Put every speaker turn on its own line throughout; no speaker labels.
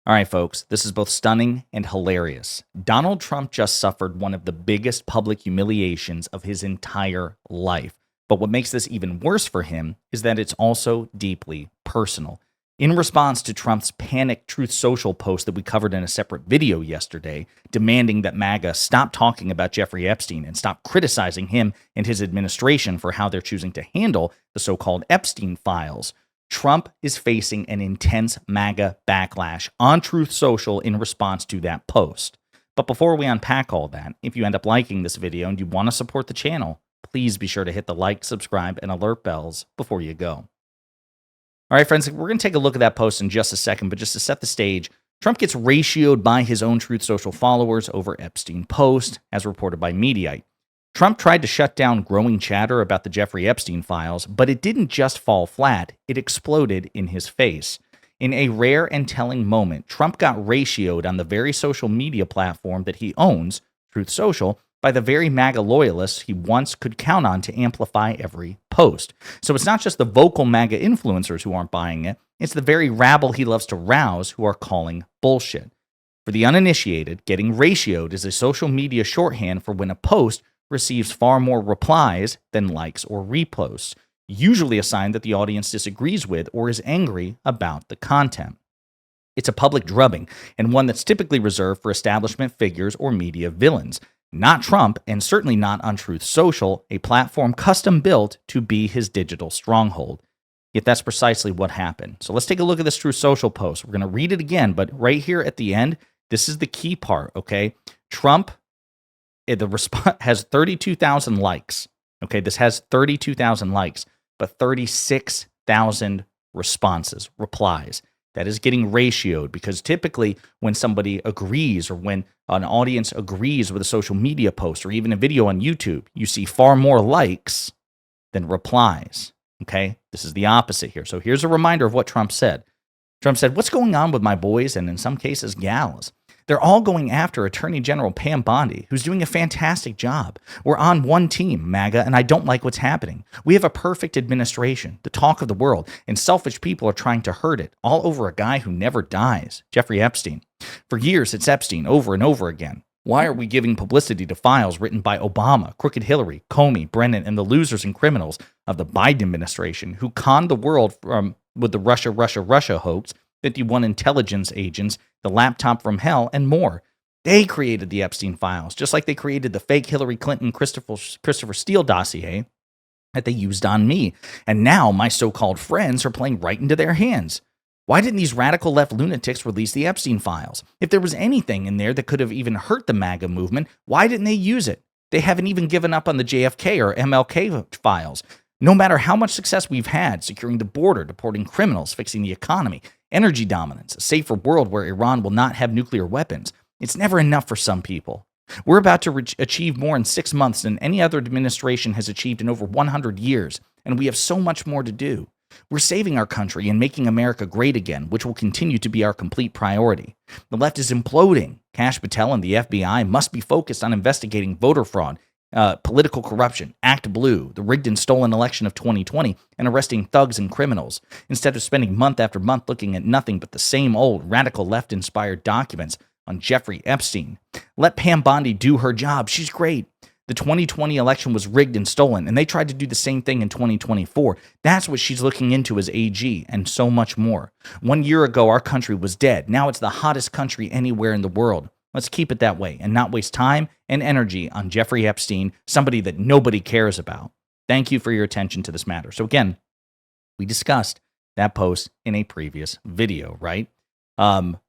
All right, folks, this is both stunning and hilarious. Donald Trump just suffered one of the biggest public humiliations of his entire life. But what makes this even worse for him is that it's also deeply personal. In response to Trump's panic Truth Social post that we covered in a separate video yesterday, demanding that MAGA stop talking about Jeffrey Epstein and stop criticizing him and his administration for how they're choosing to handle the so-called Epstein files, Trump is facing an intense MAGA backlash on Truth Social in response to that post. But before we unpack all that, if you end up liking this video and you want to support the channel, please be sure to hit the like, subscribe, and alert bells before you go. All right, friends, we're going to take a look at that post in just a second, but just to set the stage, Trump gets ratioed by his own Truth Social followers over Epstein post, as reported by Mediaite. Trump tried to shut down growing chatter about the Jeffrey Epstein files, but it didn't just fall flat, it exploded in his face. In a rare and telling moment, Trump got ratioed on the very social media platform that he owns, Truth Social, by the very MAGA loyalists he once could count on to amplify every post. So it's not just the vocal MAGA influencers who aren't buying it, it's the very rabble he loves to rouse who are calling bullshit. For the uninitiated, getting ratioed is a social media shorthand for when a post receives far more replies than likes or reposts, usually a sign that the audience disagrees with or is angry about the content. It's a public drubbing, and one that's typically reserved for establishment figures or media villains. Not Trump, and certainly not on Truth Social, a platform custom built to be his digital stronghold. Yet that's precisely what happened. So let's take a look at this Truth Social post. We're going to read it again, but right here at the end, this is the key part, okay? Trump, the response has 32,000 likes. Okay, this has 32,000 likes, but 36,000 responses, replies. That is getting ratioed because typically when somebody agrees or when an audience agrees with a social media post or even a video on YouTube, you see far more likes than replies. Okay, this is the opposite here. So here's a reminder of what Trump said. Trump said, "What's going on with my boys and in some cases gals? They're all going after Attorney General Pam Bondi, who's doing a fantastic job. We're on one team, MAGA, and I don't like what's happening. We have a perfect administration, the talk of the world, and selfish people are trying to hurt it, all over a guy who never dies, Jeffrey Epstein. For years, it's Epstein over and over again. Why are we giving publicity to files written by Obama, Crooked Hillary, Comey, Brennan, and the losers and criminals of the Biden administration who conned the world with the Russia hoax, 51 intelligence agents, the laptop from hell, and more? They created the Epstein files, just like they created the fake Hillary Clinton Christopher Steele dossier that they used on me. And now my so-called friends are playing right into their hands. Why didn't these radical left lunatics release the Epstein files? If there was anything in there that could have even hurt the MAGA movement, why didn't they use it? They haven't even given up on the JFK or MLK files. No matter how much success we've had securing the border, deporting criminals, fixing the economy, energy dominance, a safer world where Iran will not have nuclear weapons, it's never enough for some people. We're about to achieve more in 6 months than any other administration has achieved in over 100 years, and we have so much more to do. We're saving our country and making America great again, which will continue to be our complete priority. The left is imploding. Kash Patel and the FBI must be focused on investigating voter fraud, political corruption, Act Blue, the rigged and stolen election of 2020, and arresting thugs and criminals, instead of spending month after month looking at nothing but the same old radical left-inspired documents on Jeffrey Epstein. Let Pam Bondi do her job. She's great. The 2020 election was rigged and stolen, and they tried to do the same thing in 2024. That's what she's looking into as AG, and so much more. 1 year ago, our country was dead. Now it's the hottest country anywhere in the world. Let's keep it that way and not waste time and energy on Jeffrey Epstein, somebody that nobody cares about. Thank you for your attention to this matter." So again, we discussed that post in a previous video, right? The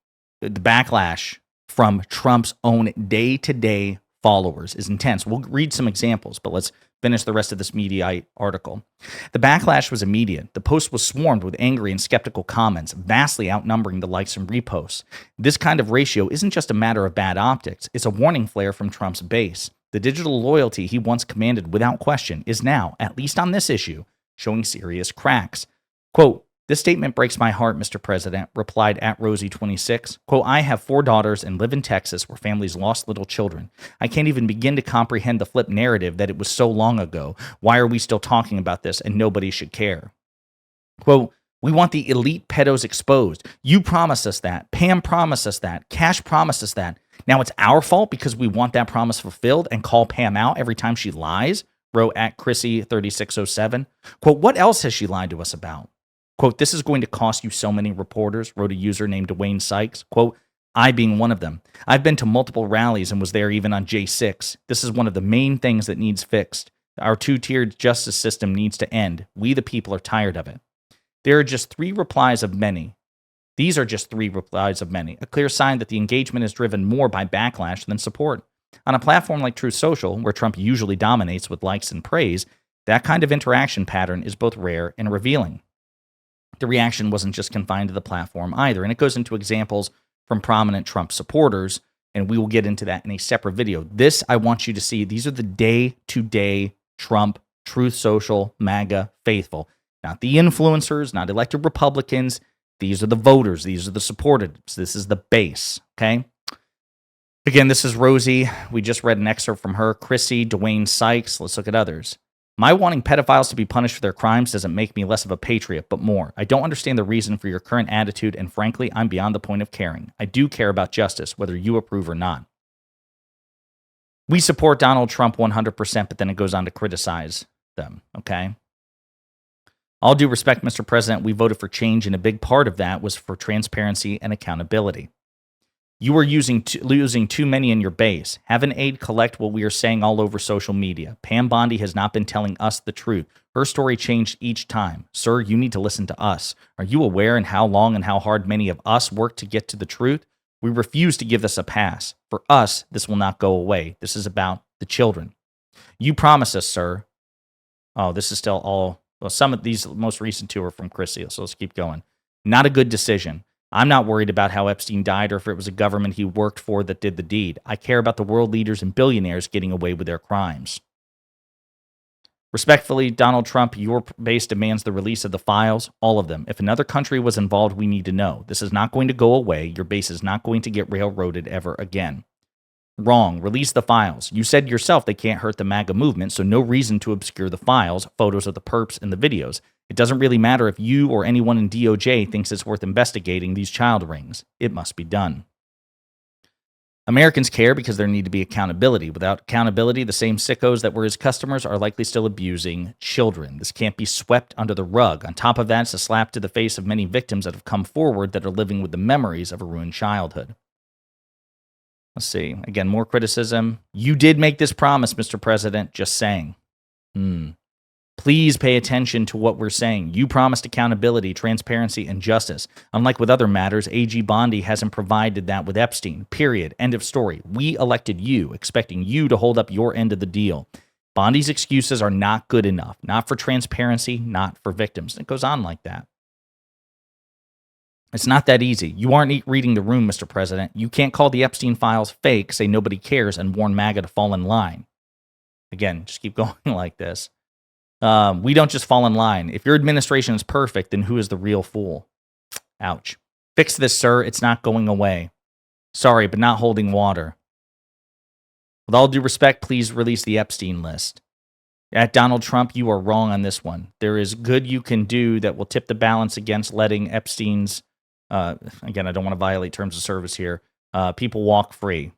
backlash from Trump's own day-to-day followers is intense. We'll read some examples, but let's finish the rest of this Mediaite article. The backlash was immediate. The post was swarmed with angry and skeptical comments, vastly outnumbering the likes and reposts. This kind of ratio isn't just a matter of bad optics, it's a warning flare from Trump's base. The digital loyalty he once commanded without question is now, at least on this issue, showing serious cracks. Quote, "This statement breaks my heart, Mr. President," replied @Rosie26. Quote, "I have 4 daughters and live in Texas where families lost little children. I can't even begin to comprehend the flip narrative that it was so long ago. Why are we still talking about this and nobody should care?" Quote, We want the elite pedos exposed. You promised us that. Pam promised us that. Cash promised us that. Now it's our fault because we want that promise fulfilled and call Pam out every time she lies, wrote at Chrissy3607. Quote, what else has she lied to us about? Quote, this is going to cost you so many reporters, wrote a user named Dwayne Sykes. Quote, I being one of them. I've been to multiple rallies and was there even on J6. This is one of the main things that needs fixed. Our two-tiered justice system needs to end. We the people are tired of it. There are just three replies of many. These are just three replies of many, a clear sign that the engagement is driven more by backlash than support. On a platform like Truth Social, where Trump usually dominates with likes and praise, that kind of interaction pattern is both rare and revealing. The reaction wasn't just confined to the platform either, and it goes into examples from prominent Trump supporters, and we will get into that in a separate video. This, I want you to see, these are the day-to-day Trump, Truth Social, MAGA faithful. Not the influencers, not elected Republicans. These are the voters. These are the supporters. This is the base, okay? Again, this is Rosie. We just read an excerpt from her. Chrissy, Dwayne Sykes. Let's look at others. My wanting pedophiles to be punished for their crimes doesn't make me less of a patriot, but more. I don't understand the reason for your current attitude, and frankly, I'm beyond the point of caring. I do care about justice, whether you approve or not. We support Donald Trump 100%, but then it goes on to criticize them, okay? All due respect, Mr. President, we voted for change, and a big part of that was for transparency and accountability. You are losing too many in your base. Have an aide collect what we are saying all over social media. Pam Bondi has not been telling us the truth. Her story changed each time. Sir, you need to listen to us. Are you aware in how long and how hard many of us work to get to the truth? We refuse to give this a pass. For us, this will not go away. This is about the children. You promised us, sir. Oh, this is still all... Well, some of these most recent two are from Chrissy, so let's keep going. Not a good decision. I'm not worried about how Epstein died or if it was a government he worked for that did the deed. I care about the world leaders and billionaires getting away with their crimes. Respectfully, Donald Trump, your base demands the release of the files, all of them. If another country was involved, we need to know. This is not going to go away. Your base is not going to get railroaded ever again. Wrong. Release the files. You said yourself they can't hurt the MAGA movement, so no reason to obscure the files, photos of the perps, and the videos. It doesn't really matter if you or anyone in DOJ thinks it's worth investigating these child rings. It must be done. Americans care because there need to be accountability. Without accountability, the same sickos that were his customers are likely still abusing children. This can't be swept under the rug. On top of that, it's a slap to the face of many victims that have come forward that are living with the memories of a ruined childhood. Let's see. Again, more criticism. You did make this promise, Mr. President. Just saying. Please pay attention to what we're saying. You promised accountability, transparency, and justice. Unlike with other matters, AG Bondi hasn't provided that with Epstein. Period. End of story. We elected you, expecting you to hold up your end of the deal. Bondi's excuses are not good enough. Not for transparency, not for victims. It goes on like that. It's not that easy. You aren't reading the room, Mr. President. You can't call the Epstein files fake, say nobody cares, and warn MAGA to fall in line. Again, just keep going like this. We don't just fall in line. If your administration is perfect, then who is the real fool? Ouch. Fix this, sir. It's not going away. Sorry, but not holding water. With all due respect, please release the Epstein list. At Donald Trump, you are wrong on this one. There is good you can do that will tip the balance against letting Epstein's again, I don't want to violate terms of service here. People walk free.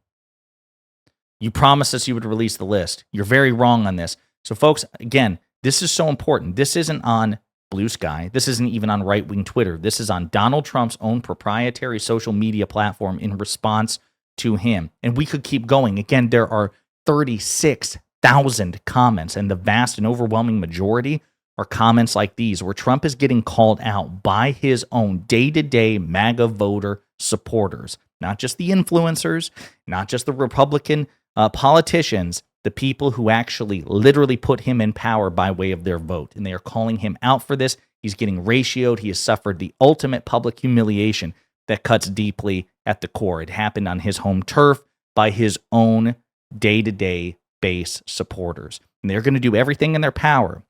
You promised us you would release the list. You're very wrong on this. So, folks, again, this is so important. This isn't on Blue Sky. This isn't even on right-wing Twitter. This is on Donald Trump's own proprietary social media platform in response to him. And we could keep going. Again, there are 36,000 comments, and the vast and overwhelming majority are comments like these, where Trump is getting called out by his own day-to-day MAGA voter supporters. Not just the influencers, not just the Republican politicians, the people who actually literally put him in power by way of their vote. And they are calling him out for this. He's getting ratioed. He has suffered the ultimate public humiliation that cuts deeply at the core. It happened on his home turf by his own day-to-day base supporters. And they're going to do everything in their power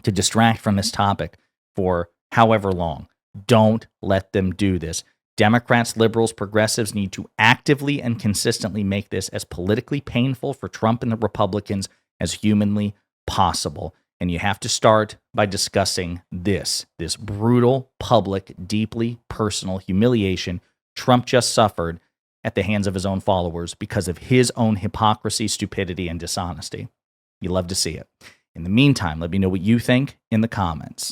to distract from this topic for however long. Don't let them do this. Democrats, liberals, progressives need to actively and consistently make this as politically painful for Trump and the Republicans as humanly possible. And you have to start by discussing this brutal, public, deeply personal humiliation Trump just suffered at the hands of his own followers because of his own hypocrisy, stupidity, and dishonesty. You love to see it. In the meantime, let me know what you think in the comments.